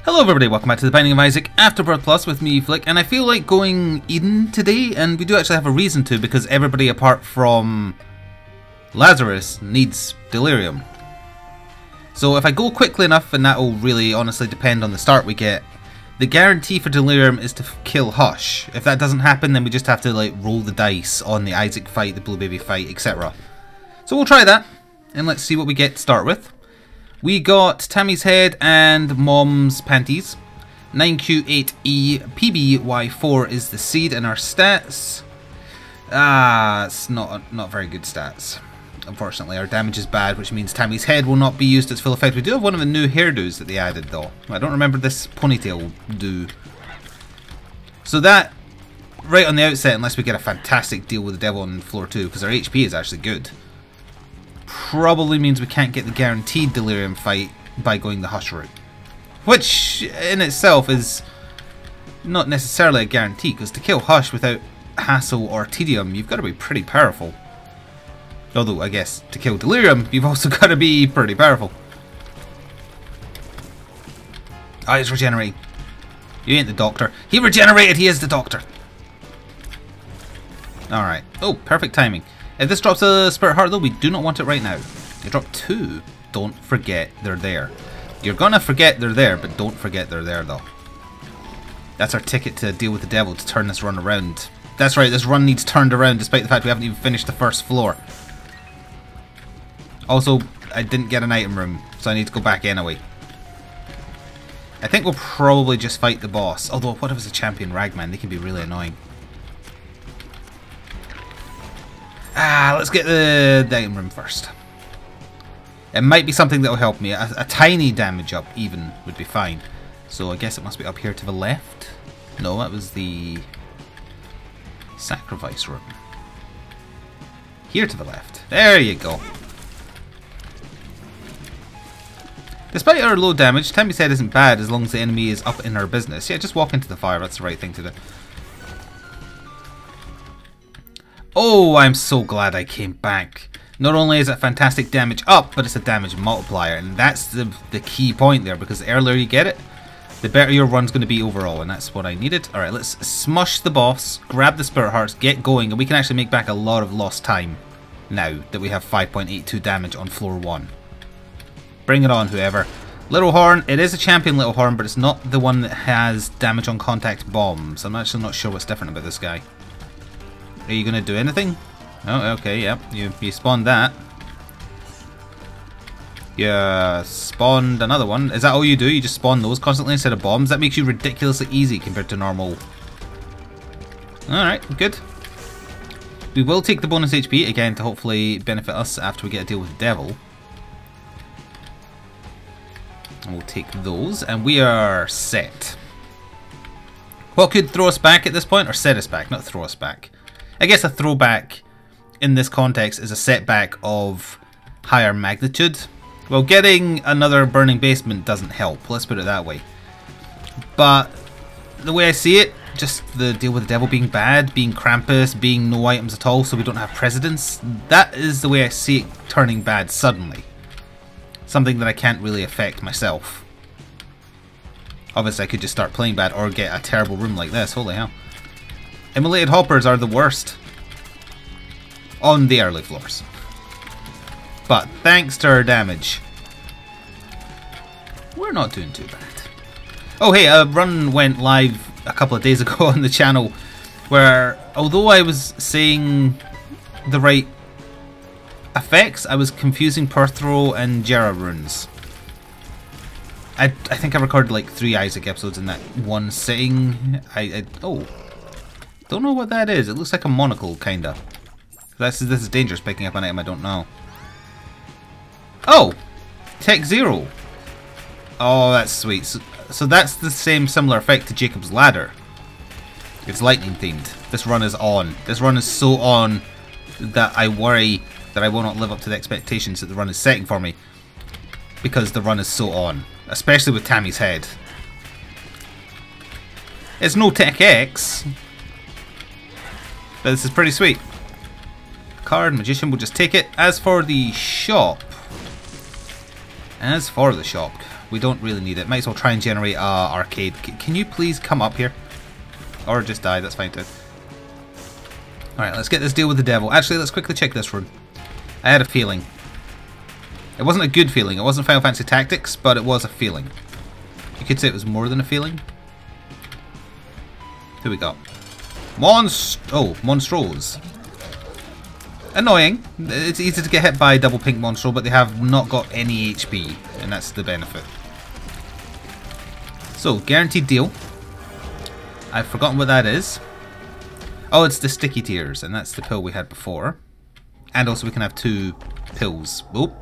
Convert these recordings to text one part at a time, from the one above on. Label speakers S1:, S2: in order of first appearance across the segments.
S1: Hello everybody, welcome back to the Binding of Isaac Afterbirth Plus with me, Flik, and I feel like going Eden today, and we do actually have a reason to, because everybody apart from Lazarus needs Delirium. So if I go quickly enough, and that will really honestly depend on the start we get, the guarantee for Delirium is to kill Hush. If that doesn't happen, then we just have to like roll the dice on the Isaac fight, the Blue Baby fight, etc. So we'll try that, and let's see what we get to start with. We got Tammy's Head and Mom's Panties. 9Q8E, PBY4 is the seed in our stats. It's not very good stats. Unfortunately, our damage is bad, which means Tammy's Head will not be used to its full effect. We do have one of the new hairdos that they added, though. I don't remember this ponytail do. So that, right on the outset, unless we get a fantastic deal with the devil on floor 2, because our HP is actually good, probably means we can't get the guaranteed Delirium fight by going the Hush route. Which, in itself, is not necessarily a guarantee, because to kill Hush without hassle or tedium, you've got to be pretty powerful. Although, I guess, to kill Delirium, you've also got to be pretty powerful. Oh, he's regenerating. You ain't the doctor. He regenerated, he is the doctor. Alright. Oh, perfect timing. If this drops a Spirit Heart though, we do not want it right now. You drop 2. Don't forget they're there. You're gonna forget they're there, but don't forget they're there though. That's our ticket to deal with the devil, to turn this run around. That's right, this run needs turned around despite the fact we haven't even finished the first floor. Also, I didn't get an item room, so I need to go back anyway. I think we'll probably just fight the boss. Although, what if it's a champion Ragman? They can be really annoying. Let's get the item room first. It might be something that will help me. A tiny damage up even would be fine. So I guess it must be up here to the left. No, that was the sacrifice room. Here to the left. There you go. Despite our low damage, Tammy's Head isn't bad as long as the enemy is up in our business. Yeah, just walk into the fire. That's the right thing to do. Oh, I'm so glad I came back. Not only is it fantastic damage up, but it's a damage multiplier. And that's the key point there, because the earlier you get it, the better your run's going to be overall. And that's what I needed. Alright, let's smush the boss, grab the Spirit Hearts, get going, and we can actually make back a lot of lost time now that we have 5.82 damage on floor 1. Bring it on, whoever. Little Horn, it is a champion Little Horn, but it's not the one that has damage on contact bombs. I'm actually not sure what's different about this guy. Are you going to do anything? Oh, okay, yep. You spawned that. You spawned another one. Is that all you do? You just spawn those constantly instead of bombs? That makes you ridiculously easy compared to normal. Alright, good. We will take the bonus HP, again, to hopefully benefit us after we get a deal with the devil. And we'll take those, and we are set. What could throw us back at this point? Or set us back, not throw us back. I guess a throwback in this context is a setback of higher magnitude. Well, getting another burning basement doesn't help, let's put it that way. But the way I see it, just the deal with the devil being bad, being Krampus, being no items at all so we don't have precedence, that is the way I see it turning bad suddenly. Something that I can't really affect myself. Obviously I could just start playing bad or get a terrible room like this, holy hell. Immolated hoppers are the worst on the early floors. But thanks to our damage, we're not doing too bad. Oh hey, a run went live a couple of days ago on the channel where, although I was saying the right effects, I was confusing Perthro and Jera runes. I think I recorded like 3 Isaac episodes in that one sitting. Oh. Don't know what that is. It looks like a monocle, kinda. This is dangerous, picking up an item I don't know. Oh! Tech 0! Oh, that's sweet. So that's the similar effect to Jacob's Ladder. It's lightning themed. This run is on. This run is so on that I worry that I will not live up to the expectations that the run is setting for me. Because the run is so on. Especially with Tammy's Head. It's no Tech X. But this is pretty sweet. Card, Magician, we'll just take it. As for the shop, We don't really need it. Might as well try and generate arcade. Can you please come up here? Or just die, that's fine too. Alright, let's get this deal with the devil. Actually, let's quickly check this rune. I had a feeling. It wasn't a good feeling. It wasn't Final Fantasy Tactics, but it was a feeling. You could say it was more than a feeling. Who we got? Monstros. Annoying. It's easy to get hit by double pink monstro, but they have not got any HP, and that's the benefit. So, guaranteed deal. I've forgotten what that is. Oh, it's the sticky tears, and that's the pill we had before. And also we can have 2 pills. Oop.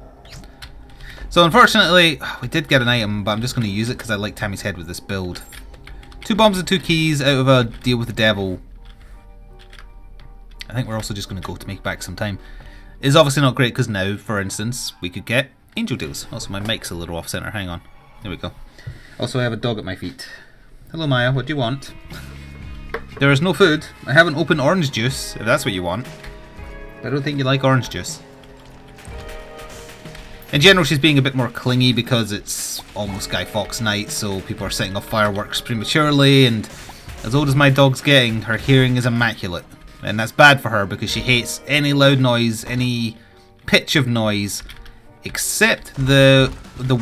S1: So unfortunately, we did get an item, but I'm just going to use it because I like Tammy's head with this build. 2 bombs and 2 keys out of a deal with the devil. I think we're also just going to go to make back some time. It's obviously not great because now, for instance, we could get angel deals. Also, my mic's a little off center. Hang on. There we go. Also, I have a dog at my feet. Hello, Maya. What do you want? There is no food. I haven't opened orange juice, if that's what you want. I don't think you like orange juice. In general, she's being a bit more clingy because it's almost Guy Fawkes night, so people are setting off fireworks prematurely, and as old as my dog's getting, her hearing is immaculate. And that's bad for her because she hates any loud noise, any pitch of noise, except the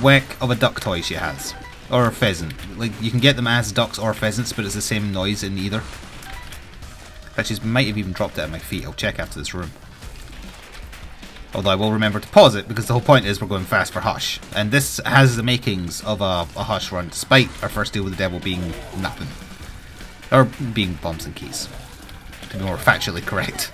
S1: whack of a duck toy she has. Or a pheasant. Like, you can get them as ducks or pheasants, but it's the same noise in either. In fact, she might have even dropped it at my feet. I'll check after this room. Although I will remember to pause it, because the whole point is we're going fast for Hush. And this has the makings of a Hush run, despite our first deal with the devil being nothing. Or being bombs and keys. To be more factually correct.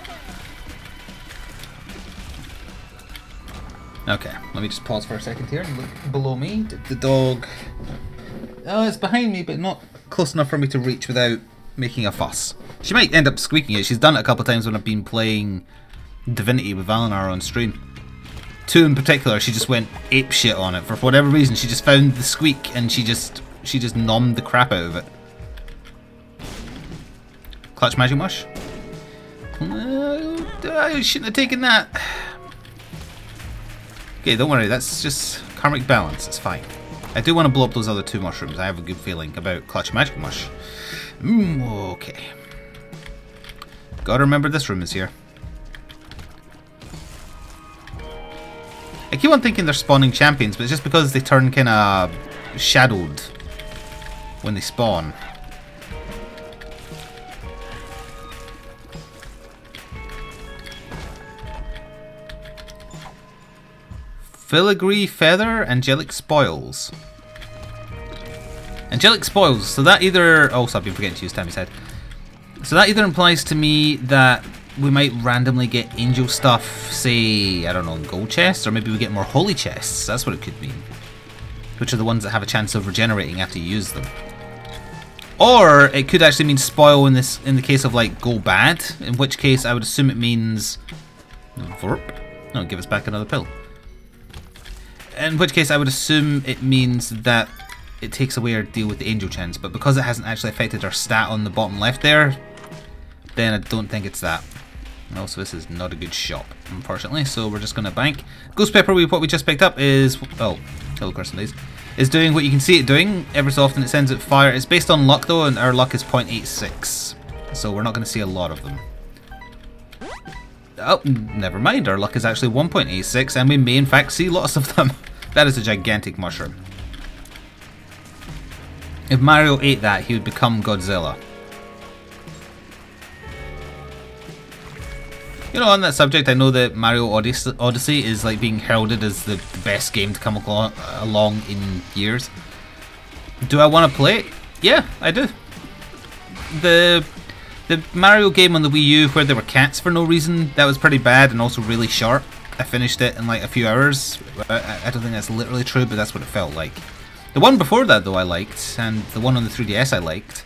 S1: Okay, let me just pause for a second here and look below me. The dog... Oh, it's behind me, but not close enough for me to reach without making a fuss. She might end up squeaking it. She's done it a couple of times when I've been playing Divinity with Valinar on stream. 2 in particular, she just went ape shit on it. For whatever reason, she just found the squeak and she just nommed the crap out of it. Clutch Magic Mush? I shouldn't have taken that. Okay, don't worry, that's just karmic balance, it's fine. I do want to blow up those other 2 mushrooms. I have a good feeling about Clutch Magic Mush. Okay. Gotta remember this room is here. I keep on thinking they're spawning champions, but it's just because they turn kinda shadowed when they spawn. Filigree Feather, Angelic Spoils. Angelic Spoils, so that either... Also, I've been forgetting to use Tammy's head. So that either implies to me that we might randomly get angel stuff, say, I don't know, gold chests, or maybe we get more holy chests. That's what it could mean. Which are the ones that have a chance of regenerating after you use them. Or it could actually mean spoil in the case of like go bad, in which case I would assume it means... Vorp? No, give us back another pill. In which case I would assume it means that it takes away our deal with the angel chance, but because it hasn't actually affected our stat on the bottom left there, then I don't think it's that. And also, this is not a good shop, unfortunately, so we're just going to bank. Ghost Pepper, what we just picked up is... Oh, hello, Kirsten Days. Is doing what you can see it doing. Every so often it sends out fire. It's based on luck, though, and our luck is 0.86. So we're not going to see a lot of them. Oh, never mind. Our luck is actually 1.86, and we may, in fact, see lots of them. That is a gigantic mushroom. If Mario ate that, he would become Godzilla. You know, on that subject, I know that Mario Odyssey is like being heralded as the best game to come along in years. Do I want to play it? Yeah, I do. The Mario game on the Wii U where there were cats for no reason, that was pretty bad and also really short. I finished it in like a few hours. I don't think that's literally true, but that's what it felt like. The one before that, though, I liked, and the one on the 3DS I liked.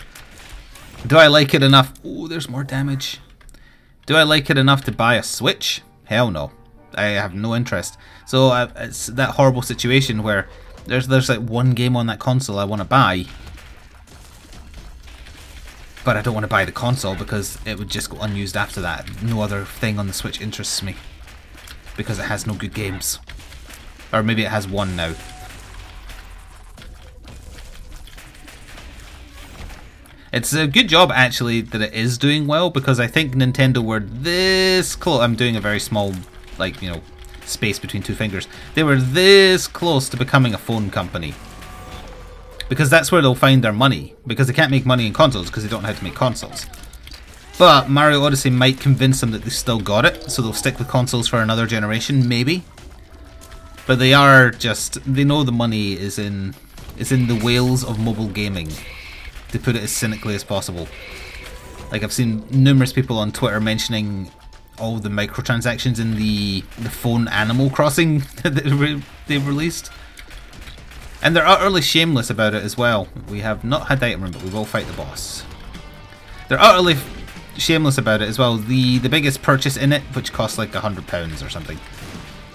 S1: Do I like it enough? Oh, there's more damage. Do I like it enough to buy a Switch? Hell no. I have no interest. So it's that horrible situation where there's like one game on that console I want to buy, but I don't want to buy the console because it would just go unused after that. No other thing on the Switch interests me because it has no good games. Or maybe it has one now. It's a good job, actually, that it is doing well, because I think Nintendo were this close. I'm doing a very small, like, you know, space between two fingers. They were this close to becoming a phone company. Because that's where they'll find their money. Because they can't make money in consoles, because they don't know how to make consoles. But Mario Odyssey might convince them that they still got it, so they'll stick with consoles for another generation, maybe. But they are just, they know the money is in the whales of mobile gaming, to put it as cynically as possible. Like, I've seen numerous people on Twitter mentioning all the microtransactions in the phone Animal Crossing that they've released. And they're utterly shameless about it as well. We have not had the item room, but we will fight the boss. They're utterly shameless about it as well. The biggest purchase in it, which costs like £100 or something,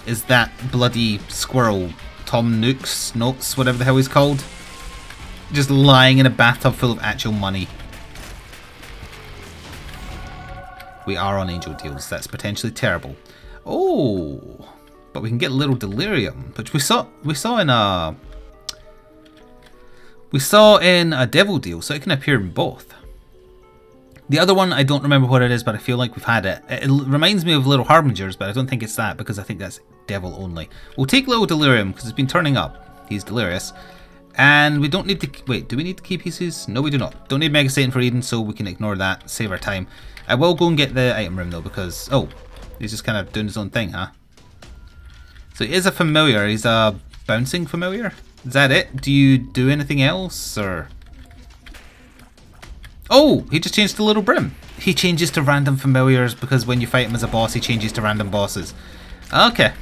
S1: is that bloody squirrel, Tom Nookes, whatever the hell he's called. Just lying in a bathtub full of actual money. We are on angel deals. That's potentially terrible. Oh, but we can get little delirium, which we saw in a devil deal, so it can appear in both. The other one, I don't remember what it is, but I feel like we've had it. It reminds me of Little Harbingers, but I don't think it's that, because I think that's devil only. We'll take Little Delirium, because it's been turning up. He's delirious. And we don't need to... Wait, do we need the key pieces? No, we do not. Don't need Mega Satan for Eden, so we can ignore that. Save our time. I will go and get the item room, though, because... Oh, he's just kind of doing his own thing, huh? So he is a familiar. He's a bouncing familiar? Is that it? Do you do anything else, or... Oh, he just changed to Little Brim. He changes to random familiars because when you fight him as a boss, he changes to random bosses. Okay.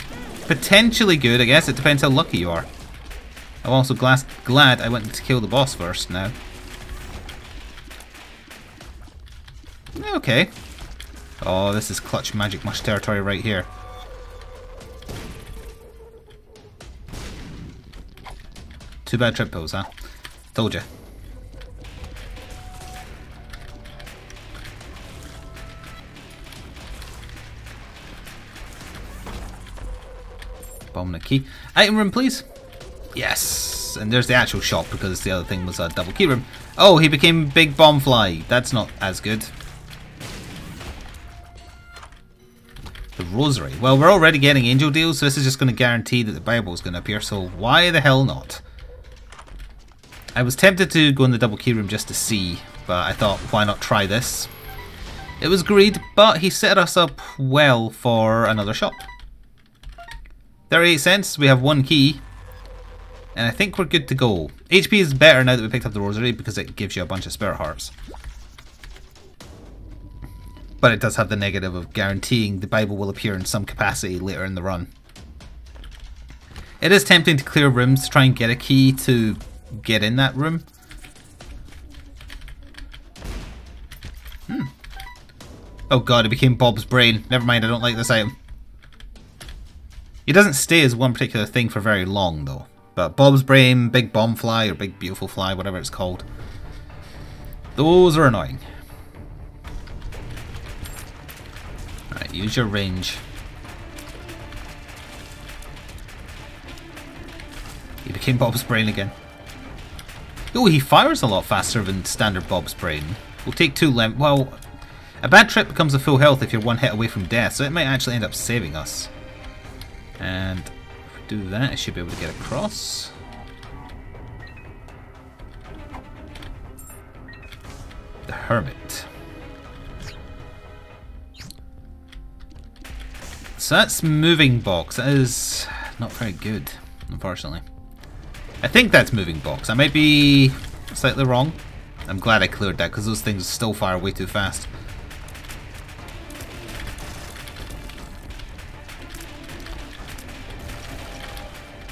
S1: Potentially good, I guess. It depends how lucky you are. I'm also glad I went to kill the boss first now. Okay. Oh, this is clutch magic mush territory right here. Too bad trip pills, huh? Told ya. Bomb the key. Item room, please. Yes. And there's the actual shop, because the other thing was a double key room. Oh, he became Big Bomb Fly. That's not as good. The Rosary. Well, we're already getting angel deals, so this is just going to guarantee that the Bible is going to appear, so why the hell not? I was tempted to go in the double key room just to see, but I thought, why not try this? It was greed, but he set us up well for another shop. 38 cents, we have one key, and I think we're good to go. HP is better now that we picked up the Rosary because it gives you a bunch of Spirit Hearts. But it does have the negative of guaranteeing the Bible will appear in some capacity later in the run. It is tempting to clear rooms to try and get a key to get in that room. Oh god, it became Bob's brain. Never mind, I don't like this item. He doesn't stay as one particular thing for very long though. But Bob's brain, Big Bomb Fly, or Big Beautiful Fly, whatever it's called. Those are annoying. Alright, use your range. He became Bob's brain again. Oh, he fires a lot faster than standard Bob's brain. We'll take two well, a bad trip becomes a full health if you're one hit away from death, so it might actually end up saving us. And if we do that, I should be able to get across. The Hermit. So that's moving box. That is not very good, unfortunately. I think that's moving box. I might be slightly wrong. I'm glad I cleared that because those things still fire way too fast.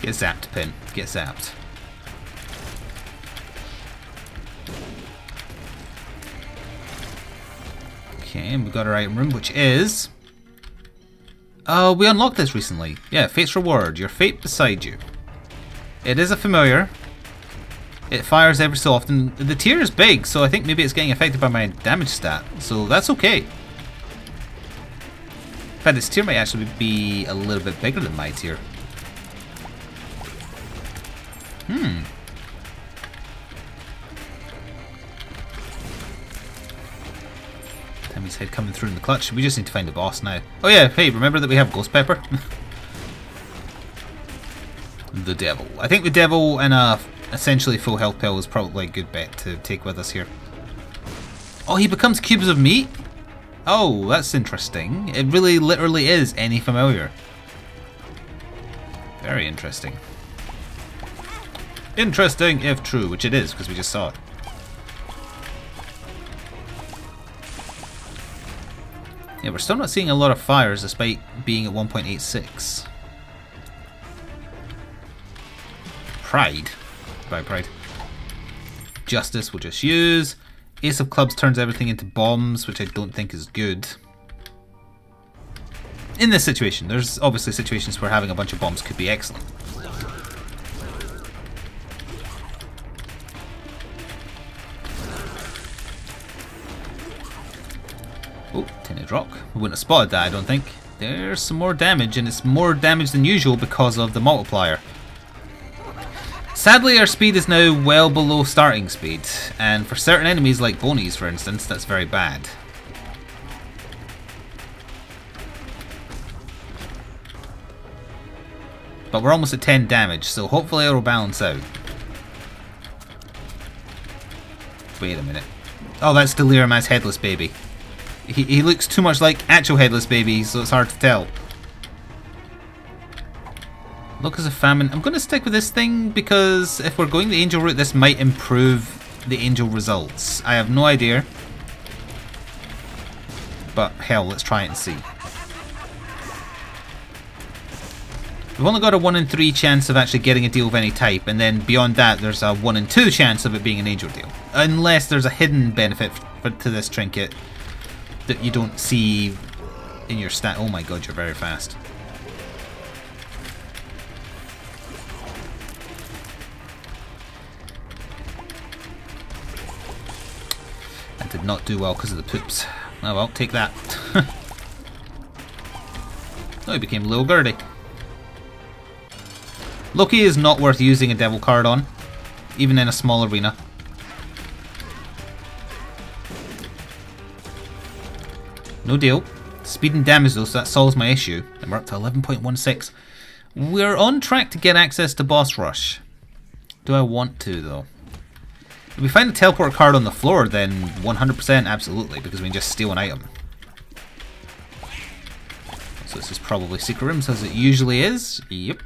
S1: Get zapped, Pin. Get zapped. Okay, and we've got our item room, which is... we unlocked this recently. Yeah, Fate's Reward. Your fate beside you. It is a familiar. It fires every so often. The tier is big, so I think maybe it's getting affected by my damage stat. So that's okay. In fact, its tier might actually be a little bit bigger than my tier. Enemy's head coming through in the clutch. We just need to find the boss now. Oh yeah, hey, remember that we have Ghost Pepper? The Devil. I think the Devil and a essentially full health pill is probably a good bet to take with us here. Oh, he becomes cubes of meat? Oh, that's interesting. It really literally is any familiar. Very interesting. Interesting if true, which it is, because we just saw it. Yeah, we're still not seeing a lot of fires despite being at 1.86. Pride. By pride. Justice we'll just use. Ace of Clubs turns everything into bombs, which I don't think is good. In this situation, there's obviously situations where having a bunch of bombs could be excellent. Oh, tinted rock. We wouldn't have spotted that, I don't think. There's some more damage, and it's more damage than usual because of the multiplier. Sadly, our speed is now well below starting speed, and for certain enemies like Bonies, for instance, that's very bad. But we're almost at 10 damage, so hopefully it'll balance out. Wait a minute. Oh, that's Delirious Headless Baby. He looks too much like actual Headless Baby, so it's hard to tell. Look as a famine. I'm going to stick with this thing because if we're going the angel route, this might improve the angel results. I have no idea. But hell, let's try it and see. We've only got a 1 in 3 chance of actually getting a deal of any type, and then beyond that there's a 1 in 2 chance of it being an angel deal. Unless there's a hidden benefit to this trinket that you don't see in your stat. Oh my god, you're very fast. That did not do well because of the poops. Oh well, take that. Oh, he became Lil Gertie. Loki is not worth using a devil card on, even in a small arena. No deal. Speed and damage though, so that solves my issue. And we're up to 11.16. We're on track to get access to Boss Rush. Do I want to though? If we find a teleport card on the floor, then 100% absolutely, because we can just steal an item. So this is probably secret rooms as it usually is. Yep.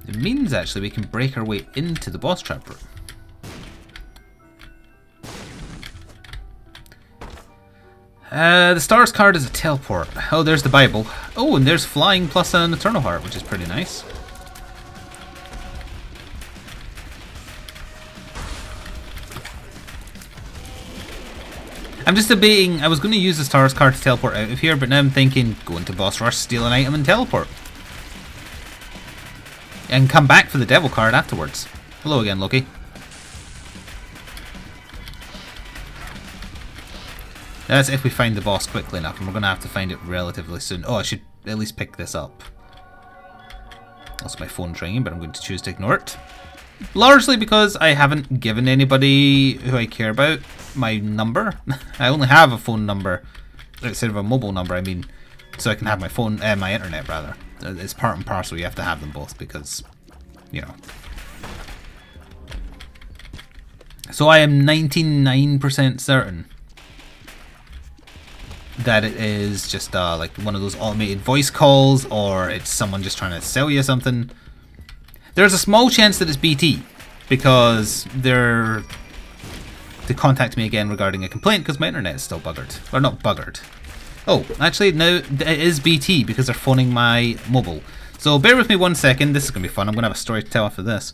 S1: It means actually we can break our way into the boss trap room. The stars card is a teleport. Oh, there's the Bible. Oh, and there's flying plus an Eternal Heart, which is pretty nice. I'm just debating, I was going to use the stars card to teleport out of here, but now I'm thinking, go into boss rush, steal an item and teleport. And come back for the devil card afterwards. Hello again, Loki. That's if we find the boss quickly enough, and we're going to have to find it relatively soon. Oh, I should at least pick this up. Also, my phone's ringing, but I'm going to choose to ignore it. Largely because I haven't given anybody who I care about my number. I only have a phone number instead of a mobile number, I mean, so I can have my phone, my internet rather. It's part and parcel, you have to have them both because, you know. So I am 99% certain that it is just like one of those automated voice calls, or it's someone just trying to sell you something. There's a small chance that it's BT because they're to contact me again regarding a complaint because my internet is still buggered. Or not buggered. Oh, actually, no, it is BT because they're phoning my mobile. So bear with me 1 second. This is going to be fun. I'm going to have a story to tell after this.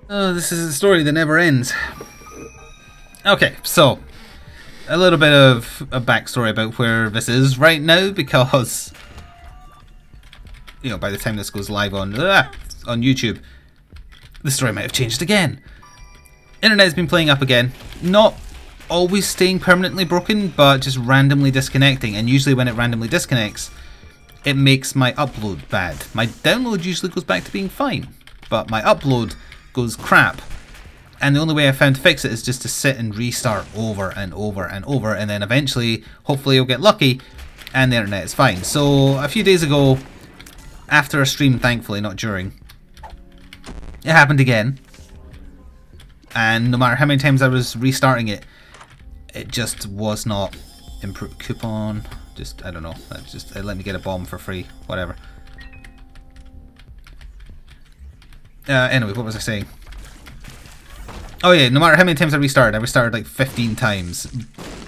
S1: Oh, this is a story that never ends. Okay, so a little bit of a backstory about where this is right now, because you know, by the time this goes live on YouTube, the story might have changed again. Internet's been playing up again, not always staying permanently broken, but just randomly disconnecting. And usually when it randomly disconnects, it makes my upload bad. My download usually goes back to being fine, but my upload goes crap. And the only way I found to fix it is just to sit and restart over and over and over, and then eventually, hopefully you'll get lucky and the internet is fine. So a few days ago, after a stream, thankfully, not during, it happened again. And no matter how many times I was restarting it, it just was not improved. Coupon, just, I don't know, just let me get a bomb for free, whatever. Anyway, what was I saying? Oh yeah, no matter how many times I restarted like 15 times,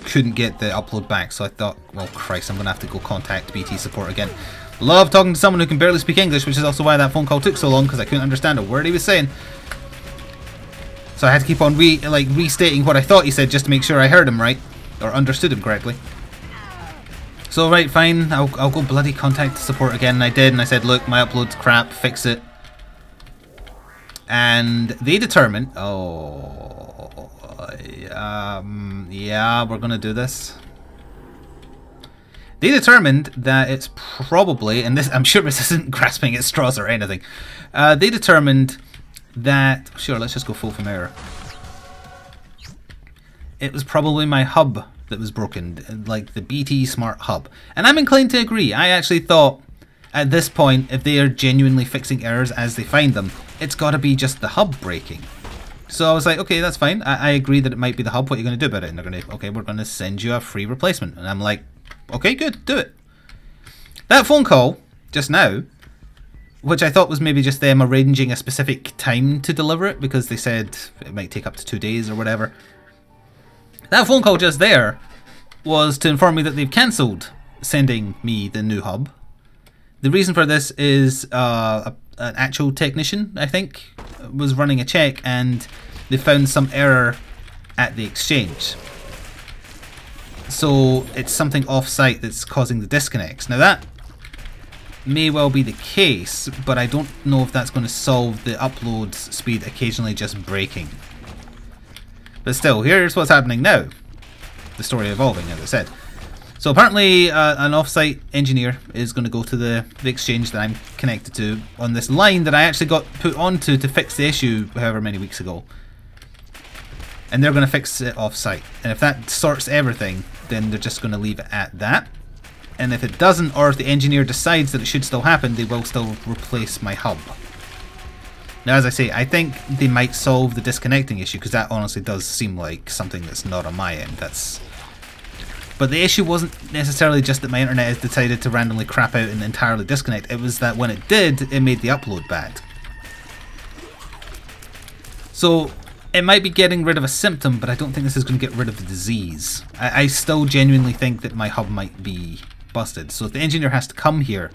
S1: couldn't get the upload back, so I thought, well Christ, I'm going to have to go contact BT support again. Love talking to someone who can barely speak English, which is also why that phone call took so long, because I couldn't understand a word he was saying. So I had to keep on restating what I thought he said just to make sure I heard him right, or understood him correctly. So right, fine, I'll go bloody contact support again, and I did, and I said, look, my upload's crap, fix it. And they determined, yeah, we're gonna do this. They determined that it's probably, and this, I'm sure this isn't grasping at straws or anything. They determined that, sure, let's just go full from error. It was probably my hub that was broken, like the BT Smart Hub. And I'm inclined to agree. I actually thought, at this point, if they are genuinely fixing errors as they find them, it's got to be just the hub breaking. So I was like, okay, that's fine. I agree that it might be the hub. What are you going to do about it? And they're going to, okay, we're going to send you a free replacement. And I'm like, okay, good, do it. That phone call just now, which I thought was maybe just them arranging a specific time to deliver it, because they said it might take up to 2 days or whatever. That phone call just there was to inform me that they've cancelled sending me the new hub. The reason for this is an actual technician, I think, was running a check and they found some error at the exchange. So it's something off-site that's causing the disconnects. Now that may well be the case, but I don't know if that's going to solve the upload speed occasionally just breaking. But still, here's what's happening now. The story evolving, as I said. So apparently an off-site engineer is going to go to the exchange that I'm connected to on this line that I actually got put onto to fix the issue however many weeks ago. And they're going to fix it off-site. And if that sorts everything, then they're just going to leave it at that. And if it doesn't, or if the engineer decides that it should still happen, they will still replace my hub. Now, as I say, I think they might solve the disconnecting issue, because that honestly does seem like something that's not on my end. But the issue wasn't necessarily just that my internet has decided to randomly crap out and entirely disconnect. It was that when it did, it made the upload bad. So it might be getting rid of a symptom, but I don't think this is going to get rid of the disease. I still genuinely think that my hub might be busted. So if the engineer has to come here,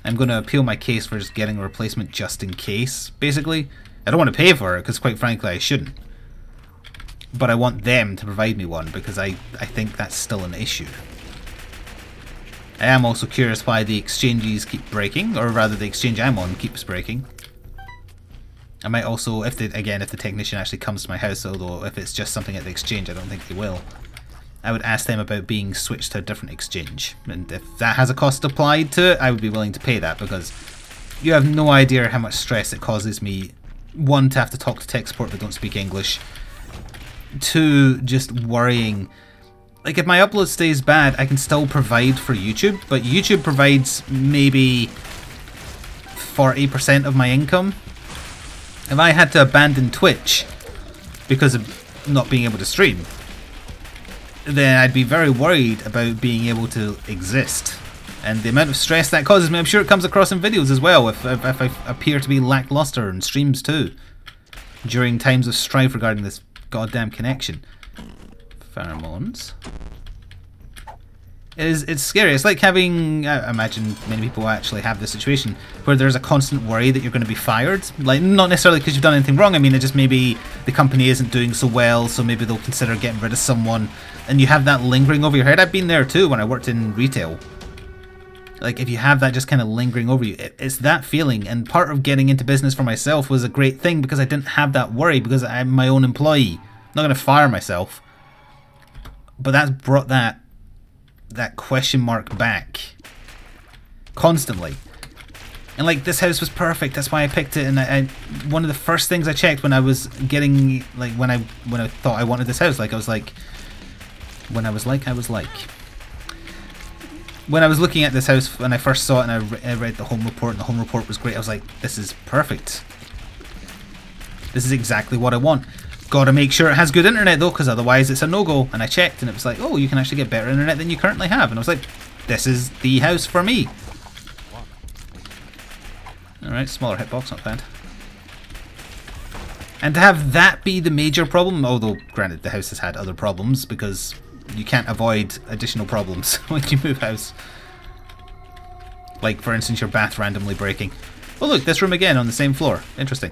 S1: I'm going to appeal my case for just getting a replacement just in case, basically. I don't want to pay for it, because quite frankly I shouldn't. But I want them to provide me one, because I think that's still an issue. I am also curious why the exchanges keep breaking, or rather the exchange I'm on keeps breaking. I might also, if the technician actually comes to my house, although if it's just something at the exchange, I don't think they will, I would ask them about being switched to a different exchange. And if that has a cost applied to it, I would be willing to pay that, because you have no idea how much stress it causes me, one, to have to talk to tech support that don't speak English, two, just worrying. Like, if my upload stays bad, I can still provide for YouTube, but YouTube provides maybe 40% of my income. If I had to abandon Twitch because of not being able to stream, then I'd be very worried about being able to exist. And the amount of stress that causes me, I'm sure it comes across in videos as well, if I appear to be lackluster in streams too, during times of strife regarding this goddamn connection. Pheromones. It's scary. It's like having, I imagine many people actually have this situation where there's a constant worry that you're going to be fired. Like, not necessarily because you've done anything wrong. I mean, it just maybe the company isn't doing so well, so maybe they'll consider getting rid of someone, and you have that lingering over your head. I've been there too when I worked in retail. Like, if you have that just kind of lingering over you, it's that feeling. And part of getting into business for myself was a great thing because I didn't have that worry, because I'm my own employee. I'm not going to fire myself. But that's brought that question mark back constantly. And like, this house was perfect, that's why I picked it. And I one of the first things I checked when I was getting, like, when I thought I wanted this house, like, when I was looking at this house when I first saw it, and I read the home report, and the home report was great. I was like, this is perfect, this is exactly what I want. Gotta make sure it has good internet though, because otherwise it's a no-go. And I checked and it was like, oh, you can actually get better internet than you currently have. And I was like, this is the house for me. Alright, smaller hitbox, not bad. And to have that be the major problem, although granted the house has had other problems, because you can't avoid additional problems when you move house. Like, for instance, your bath randomly breaking. Oh look, this room again on the same floor. Interesting.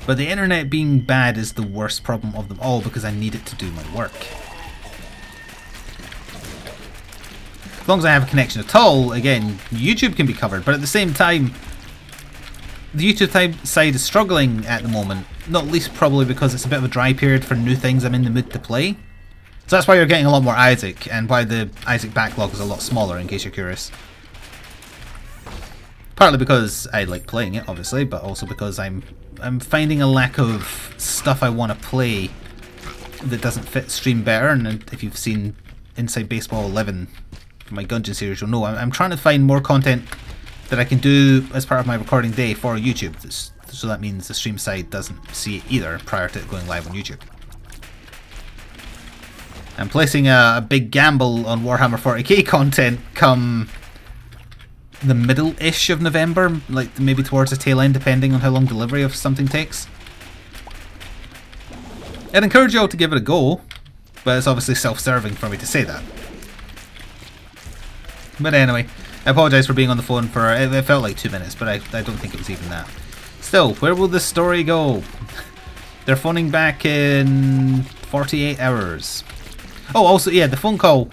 S1: But the internet being bad is the worst problem of them all, because I need it to do my work. As long as I have a connection at all, again, YouTube can be covered. But at the same time, the YouTube side is struggling at the moment. Not least probably because it's a bit of a dry period for new things I'm in the mood to play. So that's why you're getting a lot more Isaac, and why the Isaac backlog is a lot smaller, in case you're curious. Partly because I like playing it, obviously, but also because I'm finding a lack of stuff I want to play that doesn't fit stream better. And if you've seen Inside Baseball 11 from my Gungeon series, you'll know I'm trying to find more content that I can do as part of my recording day for YouTube. So that means the stream side doesn't see it either prior to it going live on YouTube. I'm placing a big gamble on Warhammer 40k content come the middle-ish of November, like maybe towards the tail end, depending on how long delivery of something takes. I'd encourage you all to give it a go, but it's obviously self-serving for me to say that. But anyway, I apologise for being on the phone for, it felt like 2 minutes, but I don't think it was even that. Still, where will this story go? They're phoning back in 48 hours. Oh, also, yeah, the phone call.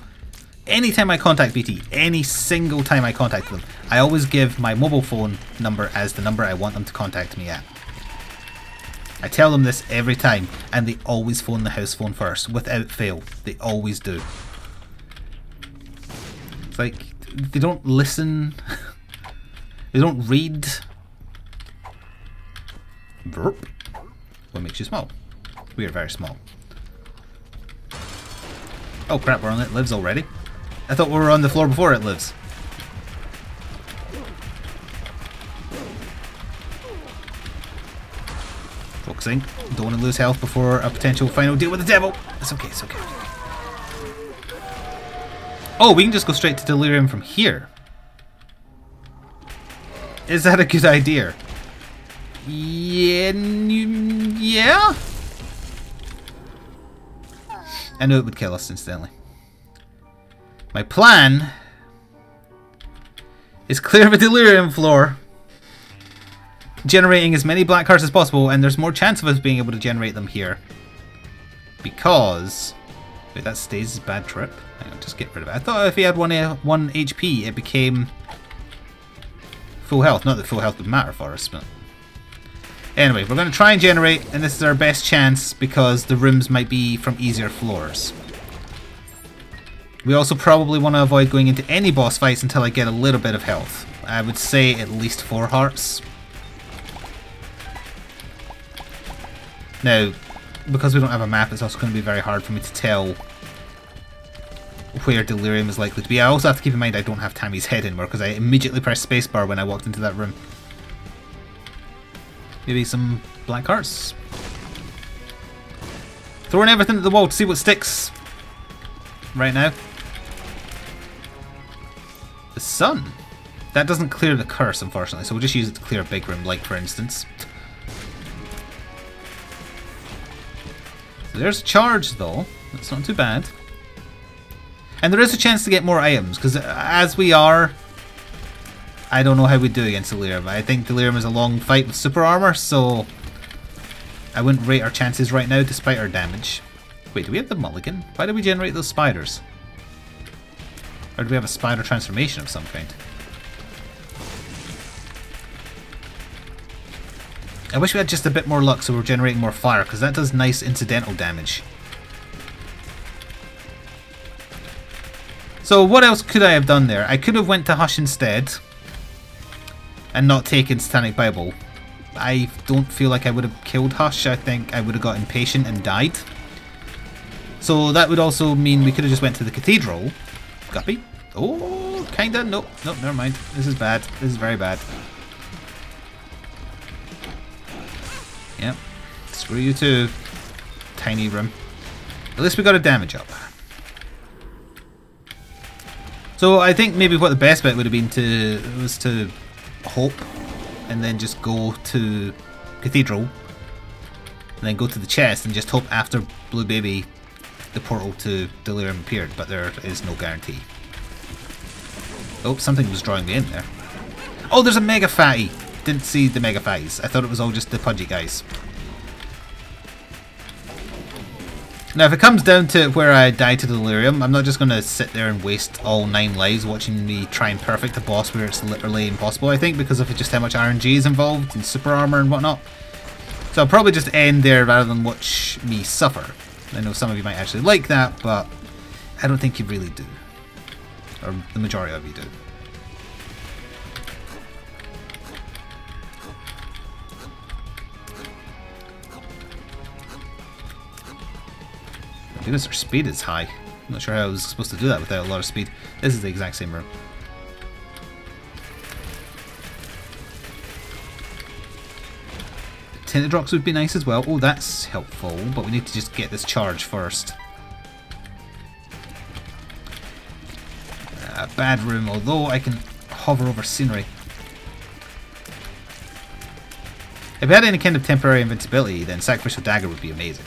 S1: Anytime I contact BT, any single time I contact them, I always give my mobile phone number as the number I want them to contact me at. I tell them this every time, and they always phone the house phone first, without fail. They always do. It's like, they don't listen, they don't read. Verp. What makes you small? We are very small. Oh crap, we're on it. Lives already. I thought we were on the floor before it lives. Focusing. Don't want to lose health before a potential final deal with the devil. It's okay, it's okay. Oh, we can just go straight to Delirium from here. Is that a good idea? Yeah? I knew it would kill us instantly. My plan is clear the Delirium floor, generating as many black hearts as possible, and there's more chance of us being able to generate them here. Because... Wait, that stays as bad trip? Hang on, just get rid of it. I thought if he had 1 HP, it became full health. Not that full health would matter for us, but... Anyway, we're going to try and generate, and this is our best chance because the rooms might be from easier floors. We also probably want to avoid going into any boss fights until I get a little bit of health. I would say at least 4 hearts. Now, because we don't have a map, it's also going to be very hard for me to tell where Delirium is likely to be. I also have to keep in mind I don't have Tammy's head anymore because I immediately pressed spacebar when I walked into that room. Maybe some black hearts. Throwing everything at the wall to see what sticks right now. The sun. That doesn't clear the curse, unfortunately, so we'll just use it to clear a big room, like for instance. So there's charge, though. That's not too bad. And there is a chance to get more items, because as we are, I don't know how we do against Delirium. I think Delirium is a long fight with super armor, so I wouldn't rate our chances right now despite our damage. Wait, do we have the mulligan? Why did we generate those spiders? Or do we have a spider transformation of some kind? I wish we had just a bit more luck so we're generating more fire, because that does nice incidental damage. So what else could I have done there? I could have went to Hush instead and not taken Satanic Bible. I don't feel like I would have killed Hush. I think I would have got impatient and died. So that would also mean we could have just went to the cathedral. Guppy? Oh, kinda. Nope, nope, never mind. This is bad. This is very bad. Yep. Screw you too. Tiny room. At least we got a damage up. So I think maybe what the best bet would have been was to hope and then just go to Cathedral and then go to the chest and just hope after Blue Baby the portal to Delirium appeared, but there is no guarantee. Oh, something was drawing me in there. Oh, there's a Mega Fatty! Didn't see the Mega Fatties. I thought it was all just the pudgy guys. Now if it comes down to where I die to Delirium, I'm not just going to sit there and waste all 9 lives watching me try and perfect a boss where it's literally impossible, I think, because of just how much RNG is involved and super armor and whatnot. So I'll probably just end there rather than watch me suffer. I know some of you might actually like that, but I don't think you really do. Or the majority of you do. Goodness, our speed is high. I'm not sure how I was supposed to do that without a lot of speed. This is the exact same room. Tinted rocks would be nice as well. Oh, that's helpful, but we need to just get this charge first. A bad room, although I can hover over scenery. If we had any kind of temporary invincibility, then Sacrificial Dagger would be amazing.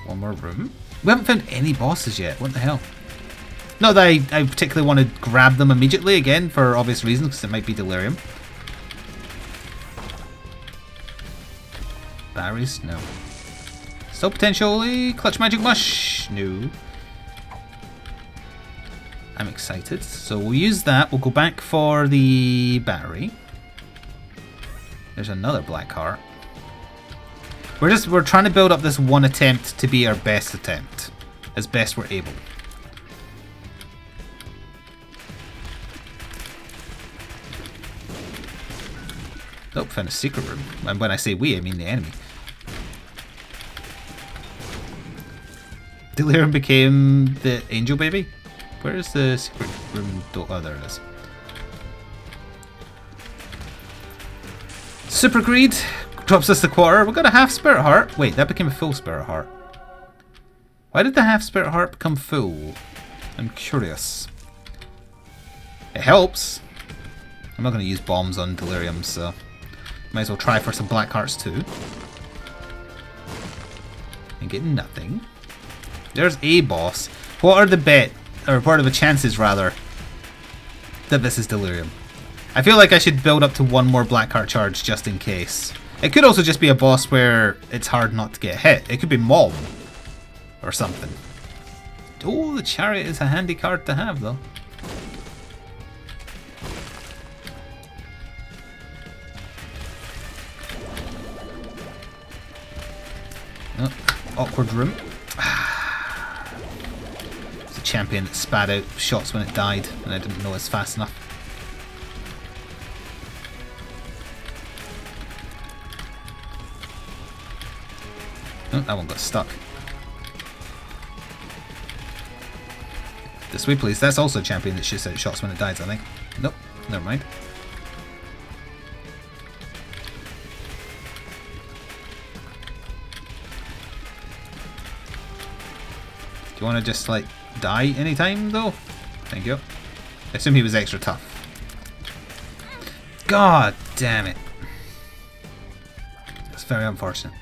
S1: One more room. We haven't found any bosses yet. What the hell? Not that I particularly want to grab them immediately, again, for obvious reasons, because it might be Delirium. Batteries? No. Still potentially Clutch Magic Mush? No. I'm excited. So we'll use that. We'll go back for the battery. There's another black heart. We're trying to build up this one attempt to be our best attempt, as best we're able. Oh, found a secret room. And when I say we, I mean the enemy. Delirium became the angel baby? Where is the secret room? Oh, there it is. Super Greed drops us the quarter. We got a half spirit heart. Wait, that became a full spirit heart. Why did the half spirit heart become full? I'm curious. It helps. I'm not going to use bombs on Delirium, so might as well try for some black hearts too. And get nothing. There's a boss. What are the what are the chances rather that this is Delirium? I feel like I should build up to one more black heart charge just in case. It could also just be a boss where it's hard not to get hit. It could be Mom or something. Oh, the chariot is a handy card to have though. Oh, awkward room. It's a champion that spat out shots when it died and I didn't know it's fast enough. Oh, that one got stuck. This way, please. That's also a champion that shoots out shots when it dies, I think. Nope, never mind. Do you want to just, like, die anytime, though? Thank you. I assume he was extra tough. God damn it. That's very unfortunate.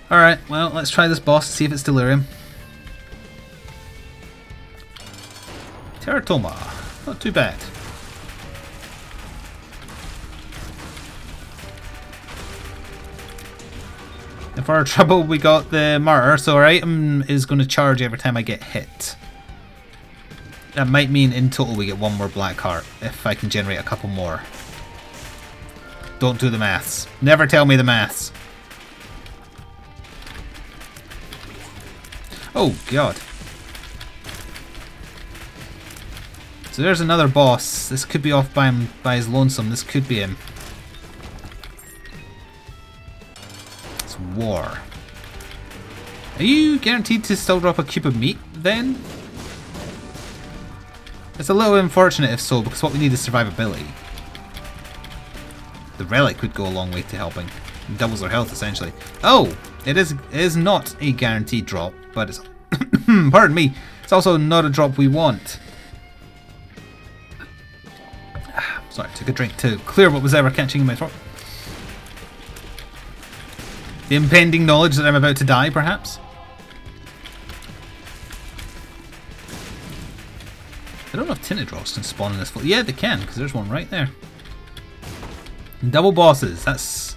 S1: Alright, well, let's try this boss, see if it's Delirium. Teratoma. Not too bad. And for our trouble, we got the Martyr, so our item is going to charge every time I get hit. That might mean in total we get one more black heart, if I can generate a couple more. Don't do the maths. Never tell me the maths. Oh, God. So there's another boss. This could be off by him, by his lonesome. This could be him. It's war. Are you guaranteed to still drop a cube of meat then? It's a little unfortunate if so, because what we need is survivability. The relic would go a long way to helping. It doubles our health essentially. Oh! It is not a guaranteed drop, but it's pardon me, it's also not a drop we want. Sorry, took a drink to clear what was ever catching in my throat. The impending knowledge that I'm about to die, perhaps? I don't know if tinted rocks can spawn in this floor. Yeah, they can, because there's one right there. Double bosses, that's...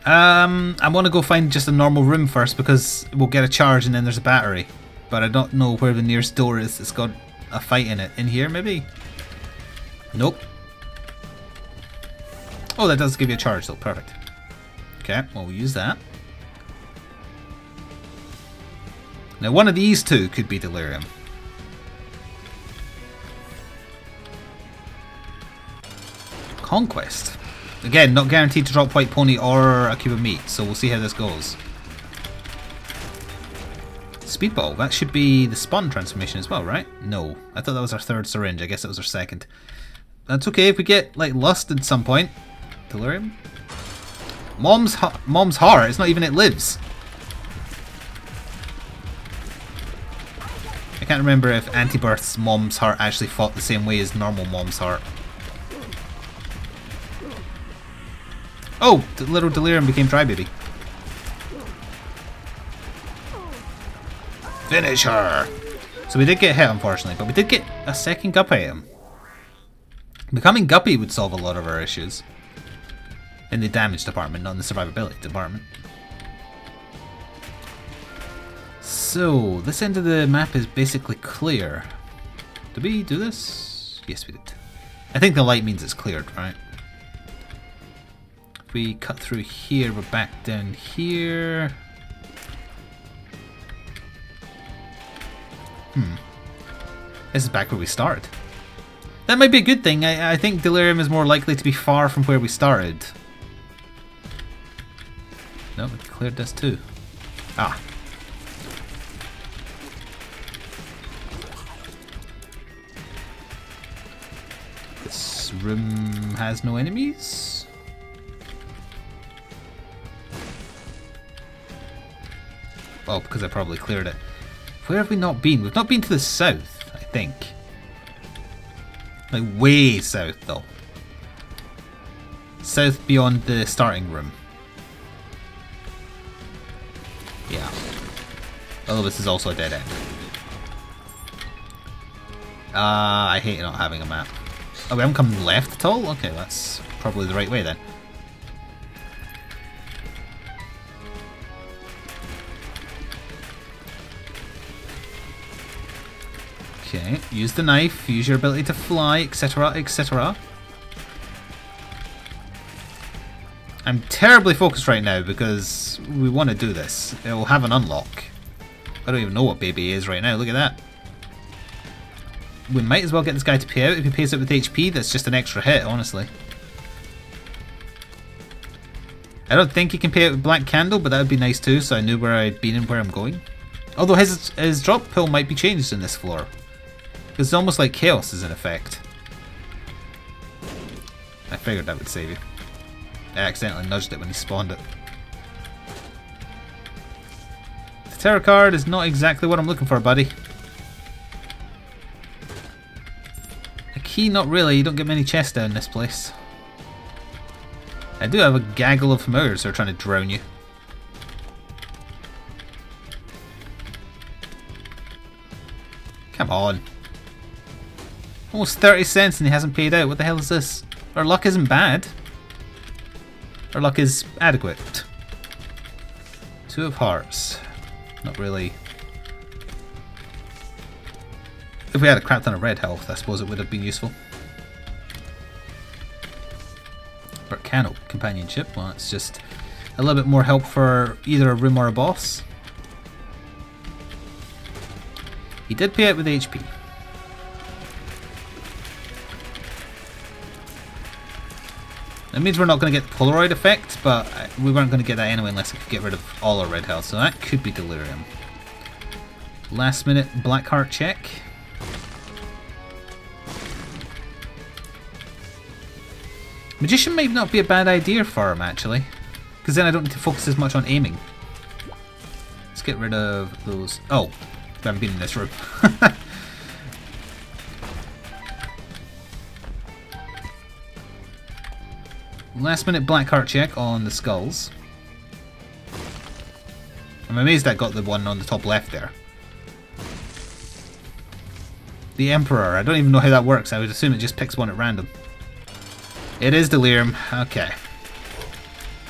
S1: I want to go find just a normal room first, because we'll get a charge and then there's a battery. But I don't know where the nearest door is. It's got a fight in it. In here, maybe? Nope. Oh, that does give you a charge though. Perfect. Okay, well, we'll use that. Now, one of these two could be Delirium. Conquest. Again, not guaranteed to drop White Pony or a cube of meat, so we'll see how this goes. Speedball. That should be the spawn transformation as well, right? No. I thought that was our third syringe. I guess it was our second. That's okay if we get, like, lust at some point. Delirium? Mom's heart. It's not even it lives. I can't remember if Afterbirth's mom's heart actually fought the same way as normal mom's heart. Oh! The little Delirium became Dry Baby. Finish her! So we did get hit, unfortunately, but we did get a second Guppy item. Becoming Guppy would solve a lot of our issues. In the damage department, not in the survivability department. So, this end of the map is basically clear. Did we do this? Yes, we did. I think the light means it's cleared, right? If we cut through here, we're back down here. This is back where we started. That might be a good thing. I think Delirium is more likely to be far from where we started. No, we cleared this too. Ah. This room has no enemies. Oh, because I probably cleared it. Where have we not been? We've not been to the south, I think. Like way south though. South beyond the starting room. Yeah. Although this is also a dead end. I hate not having a map. Oh, we haven't come left at all? Okay, that's probably the right way then. Okay, use the knife, use your ability to fly, etc, etc. I'm terribly focused right now because we want to do this. It will have an unlock. I don't even know what baby is right now, look at that. We might as well get this guy to pay out. If he pays out with HP, that's just an extra hit, honestly. I don't think he can pay out with Black Candle, but that would be nice too, so I knew where I'd been and where I'm going. Although his drop pill might be changed in this floor. Because it's almost like Chaos is in effect. I figured that would save you. I accidentally nudged it when he spawned it. The tarot card is not exactly what I'm looking for, buddy. A key, not really. You don't get many chests down this place. I do have a gaggle of familiars who are trying to drown you. Come on. Almost 30 cents and he hasn't paid out. What the hell is this? Our luck isn't bad. Our luck is adequate. 2 of hearts. Not really. If we had a crap ton of red health, I suppose it would have been useful. Volcano companionship. Well, it's just a little bit more help for either a room or a boss. He did pay out with HP. That means we're not going to get the Polaroid effect, but we weren't going to get that anyway unless we could get rid of all our red health, so that could be Delirium. Last minute Blackheart check. Magician might not be a bad idea for him actually, because then I don't need to focus as much on aiming. Let's get rid of those. Oh, I haven't been in this room. Last minute Blackheart check on the skulls. I'm amazed I got the one on the top left there. The Emperor, I don't even know how that works. I would assume it just picks one at random. It is Delirium. Okay.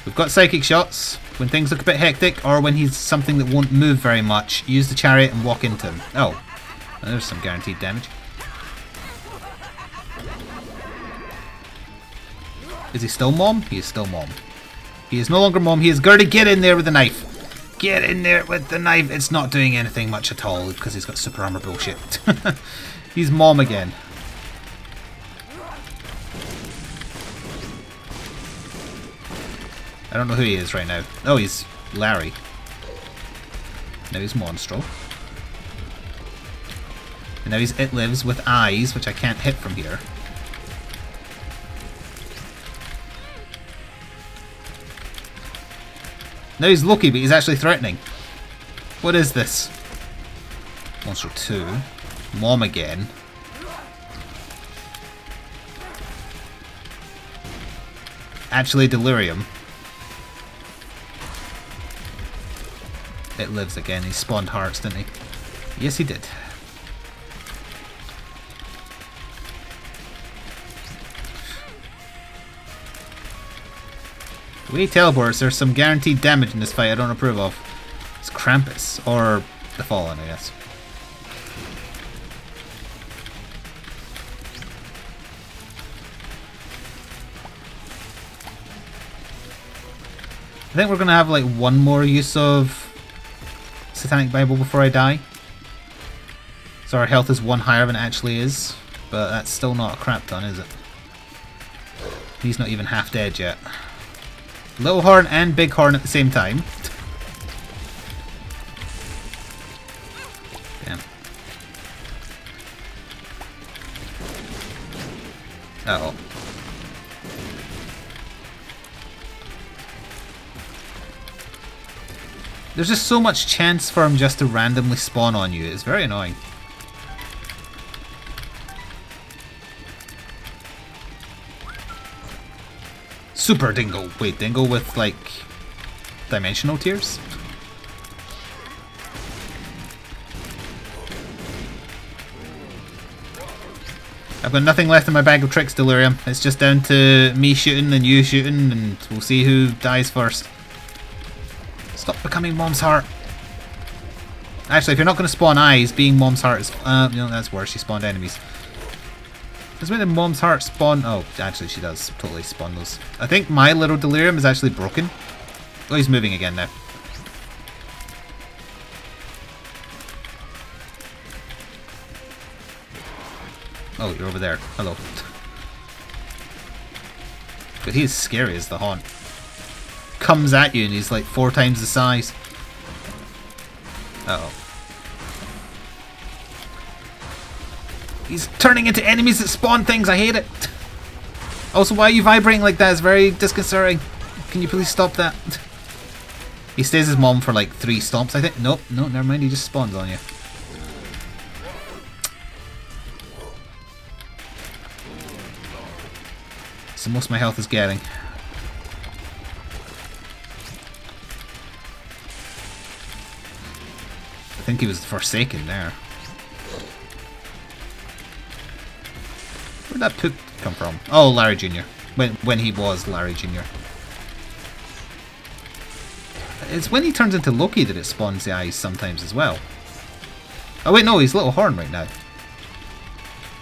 S1: We've got psychic shots. When things look a bit hectic, or when he's something that won't move very much, use the chariot and walk into him. Oh, there's some guaranteed damage. Is he still Mom? He is still Mom. He is no longer Mom. He is Gertie. Get in there with the knife. Get in there with the knife. It's not doing anything much at all because he's got super armor bullshit. He's Mom again. I don't know who he is right now. Oh, he's Larry. Now he's Monstro. And now he's It Lives with eyes, which I can't hit from here. Now he's lucky, but he's actually threatening. What is this? Monstro 2. Mom again. Actually Delirium. It Lives again. He spawned hearts, didn't he? Yes, he did. The way he teleports, there's some guaranteed damage in this fight I don't approve of. It's Krampus, or the Fallen, I guess. I think we're going to have like one more use of Satanic Bible before I die. So our health is 1 higher than it actually is, but that's still not a crap ton, is it? He's not even half dead yet. Little Horn and Big Horn at the same time. Damn. Uh-oh. There's just so much chance for him just to randomly spawn on you. It's very annoying. Super Dingle. Wait, Dingle with, like, dimensional tears? I've got nothing left in my bag of tricks, Delirium. It's just down to me shooting and you shooting, and we'll see who dies first. Stop becoming Mom's Heart. Actually, if you're not going to spawn eyes, being Mom's Heart is... you know, that's worse. She spawned enemies. Does when the Mom's Heart spawn... Oh, actually she does totally spawn those. I think my little Delirium is actually broken. Oh, he's moving again now. Oh, you're over there. Hello. But he's scary as the haunt. Comes at you and he's like 4 times the size. Uh-oh. He's turning into enemies that spawn things. I hate it. Also, why are you vibrating like that? It's very disconcerting. Can you please stop that? He stays his Mom for like 3 stomps, I think. Nope, no, never mind. He just spawns on you. So most of my health is getting. think he was Forsaken there. Where'd that poop come from? Oh, Larry Jr. When he was Larry Jr. It's when he turns into Loki that it spawns the eyes sometimes as well. Oh wait, no, he's Little Horn right now.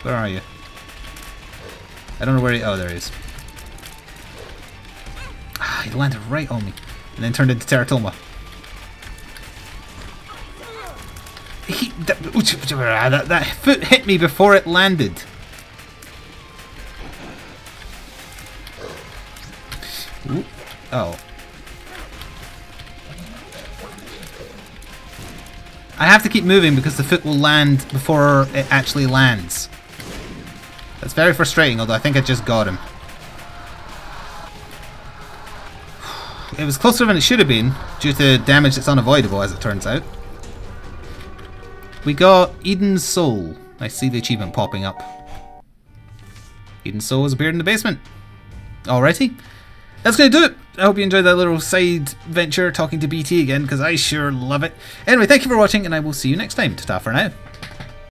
S1: Where are you? I don't know where he... Oh, there he is. Ah, he landed right on me. And then turned into Teratoma. That foot hit me before it landed. Ooh. Oh. I have to keep moving because the foot will land before it actually lands. That's very frustrating, although I think I just got him. It was closer than it should have been, due to damage that's unavoidable, as it turns out. We got Eden's Soul. I see the achievement popping up. Eden's Soul has appeared in the basement. Alrighty. That's going to do it. I hope you enjoyed that little side venture talking to BT again, because I sure love it. Anyway, thank you for watching, and I will see you next time. Ta-ta for now.